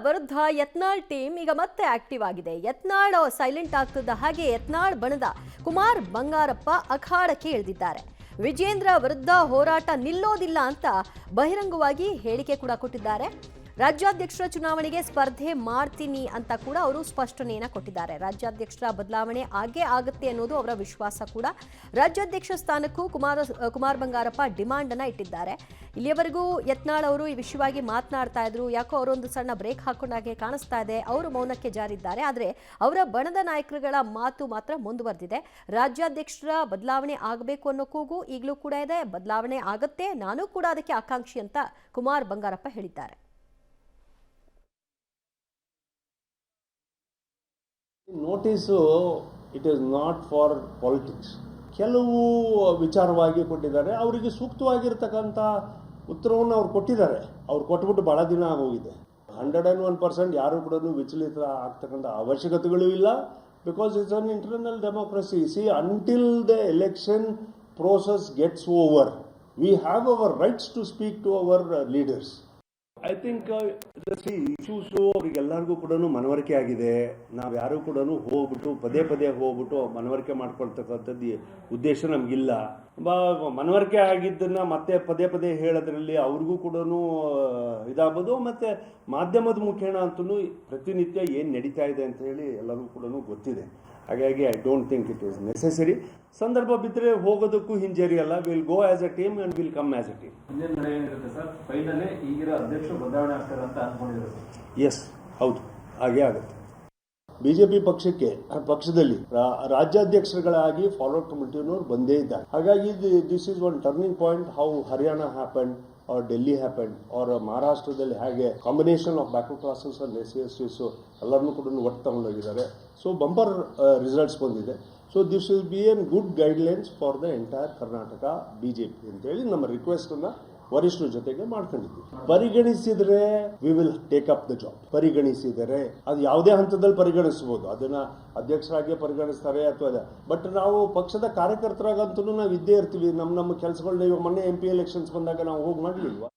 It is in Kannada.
ವಿರುದ್ಧ ಯತ್ನಾಳ್ ಟೀಮ್ ಈಗ ಮತ್ತೆ ಆಕ್ಟಿವ್ ಆಗಿದೆ. ಯತ್ನಾಳ್ ಸೈಲೆಂಟ್ ಆಗ್ತಿದ್ದ ಹಾಗೆ ಯತ್ನಾಳ್ ಬಣದ ಕುಮಾರ್ ಬಂಗಾರಪ್ಪ ಅಖಾಡಕ್ಕೆ ಇಳಿದಿದ್ದಾರೆ. ವಿಜೇಂದ್ರ ವಿರುದ್ಧ ಹೋರಾಟ ನಿಲ್ಲೋದಿಲ್ಲ ಅಂತ ಬಹಿರಂಗವಾಗಿ ಹೇಳಿಕೆ ಕೂಡ ಕೊಟ್ಟಿದ್ದಾರೆ. ರಾಜ್ಯಾಧ್ಯಕ್ಷರ ಚುನಾವಣೆಗೆ ಸ್ಪರ್ಧೆ ಮಾಡ್ತೀನಿ ಅಂತ ಕೂಡ ಅವರು ಸ್ಪಷ್ಟನೆಯನ್ನ ಕೊಟ್ಟಿದ್ದಾರೆ. ರಾಜ್ಯಾಧ್ಯಕ್ಷರ ಬದಲಾವಣೆ ಆಗೇ ಆಗುತ್ತೆ ಅನ್ನೋದು ಅವರ ವಿಶ್ವಾಸ ಕೂಡ. ರಾಜ್ಯಾಧ್ಯಕ್ಷ ಸ್ಥಾನಕ್ಕೂ ಕುಮಾರ್ ಬಂಗಾರಪ್ಪ ಡಿಮಾಂಡ್ ಅನ್ನ ಇಟ್ಟಿದ್ದಾರೆ. ಇಲ್ಲಿಯವರೆಗೂ ಯತ್ನಾಳ್ ಅವರು ಈ ವಿಷಯವಾಗಿ ಮಾತನಾಡ್ತಾ ಇದ್ರು. ಯಾಕೋ ಅವರೊಂದು ಸಣ್ಣ ಬ್ರೇಕ್ ಹಾಕೊಂಡಾಗೆ ಕಾಣಿಸ್ತಾ ಇದೆ. ಅವರು ಮೌನಕ್ಕೆ ಜಾರಿದ್ದಾರೆ. ಆದರೆ ಅವರ ಬಣದ ನಾಯಕರುಗಳ ಮಾತು ಮಾತ್ರ ಮುಂದುವರೆದಿದೆ. ರಾಜ್ಯಾಧ್ಯಕ್ಷರ ಬದಲಾವಣೆ ಆಗಬೇಕು ಅನ್ನೋ ಕೂಗು ಈಗಲೂ ಕೂಡ ಇದೆ. ಬದಲಾವಣೆ ಆಗತ್ತೆ, ನಾನು ಕೂಡ ಅದಕ್ಕೆ ಆಕಾಂಕ್ಷಿ ಅಂತ ಕುಮಾರ್ ಬಂಗಾರಪ್ಪ ಹೇಳಿದ್ದಾರೆ. Notice it is not for politics. ಕೆಲವು ವಿಚಾರವಾಗಿ ಕೊಟ್ಟಿದ್ದಾರೆ. ಅವರಿಗೆ ಸೂಕ್ತವಾಗಿರ್ತಕ್ಕಂಥ ಉತ್ತರವನ್ನು ಅವ್ರು ಕೊಟ್ಟಿದ್ದಾರೆ. ಅವ್ರು ಕೊಟ್ಬಿಟ್ಟು ಭಾಳ ದಿನ ಆಗೋಗಿದೆ. 101% ಯಾರು ಕೂಡ ವಿಚಲಿತ ಆಗ್ತಕ್ಕಂಥ ಅವಶ್ಯಕತೆಗಳು ಇಲ್ಲ. Because it's an internal democracy. See, until the election process gets over, we have our rights to speak to our leaders. I think issues ಅವ್ರಿಗೆಲ್ಲರಿಗೂ ಕೂಡ ಮನವರಿಕೆ ಆಗಿದೆ. ನಾವು ಯಾರು ಕೂಡ ಪದೇ ಹೋಗ್ಬಿಟ್ಟು ಮನವರಿಕೆ ಮಾಡ್ಕೊಳ್ತಕ್ಕಂಥದ್ದು ಉದ್ದೇಶ ನಮಗಿಲ್ಲ. ಮನವರಿಕೆ ಆಗಿದ್ದನ್ನು ಮತ್ತೆ ಪದೇ ಹೇಳೋದ್ರಲ್ಲಿ ಅವ್ರಿಗೂ ಕೂಡ ಇದಾಗ್ಬೋದು. ಮತ್ತು ಮಾಧ್ಯಮದ ಮುಖೇನ ಅಂತೂ ಪ್ರತಿನಿತ್ಯ ಏನು ನಡೀತಾ ಇದೆ ಅಂತ ಹೇಳಿ ಎಲ್ಲರಿಗೂ ಕೂಡ ಗೊತ್ತಿದೆ. ಹಾಗಾಗಿ I don't think it is necessary. ಸಂದರ್ಭ ಬಿದ್ದರೆ ಹೋಗೋದಕ್ಕೂ ಹಿಂಜರಿಯಲ್ಲ. Will go as a team and will come as a team. Yes, ಹೌದು, ಹಾಗೆ ಆಗುತ್ತೆ. ಬಿಜೆಪಿ ಪಕ್ಷದಲ್ಲಿ ರಾಜ್ಯಾಧ್ಯಕ್ಷರುಗಳಾಗಿ ಫಾರ್ವರ್ಡ್ ಕಮಿಟಿನವರು ಬಂದೇ ಇದ್ದಾರೆ. ಹಾಗಾಗಿ this is one turning point. How Haryana happen or Delhi happened or ಮಹಾರಾಷ್ಟ್ರದಲ್ಲಿ ಹಾಗೆ combination of backward classes and SC/STs ಎಲ್ಲರನ್ನೂ ಕೂಡ ಒಟ್ಟು ತಗೊಂಡೋಗಿದ್ದಾರೆ. ಸೊ ಬಂಪರ್ ರಿಸಲ್ಟ್ಸ್ ಬಂದಿದೆ. So this will be N good guidelines for the entire Karnataka BJP ಅಂತೇಳಿ ನಮ್ಮ ರಿಕ್ವೆಸ್ಟನ್ನು ವರಿಷ್ಠರ ಜೊತೆಗೆ ಮಾಡ್ಕೊಂಡಿದ್ವಿ. ಪರಿಗಣಿಸಿದರೆ we will take up the job. ಪರಿಗಣಿಸಿದರೆ ಅದು ಯಾವುದೇ ಹಂತದಲ್ಲಿ ಪರಿಗಣಿಸಬಹುದು. ಅದನ್ನ ಅಧ್ಯಕ್ಷರಾಗಿ ಪರಿಗಣಿಸ್ತಾರೆ ಅಥವಾ ಬಟ್ ನಾವು ಪಕ್ಷದ ಕಾರ್ಯಕರ್ತರಾಗಂತೂ ನಾವು ಇದ್ದೇ ಇರ್ತೀವಿ. ನಮ್ಮ ಕೆಲಸಗಳನ್ನ ಇವಾಗ ಮೊನ್ನೆ MP ಎಲೆಕ್ಷನ್ಸ್ ಬಂದಾಗ ನಾವು ಹೋಗಿ ಮಾಡಲಿಲ್ವಾ?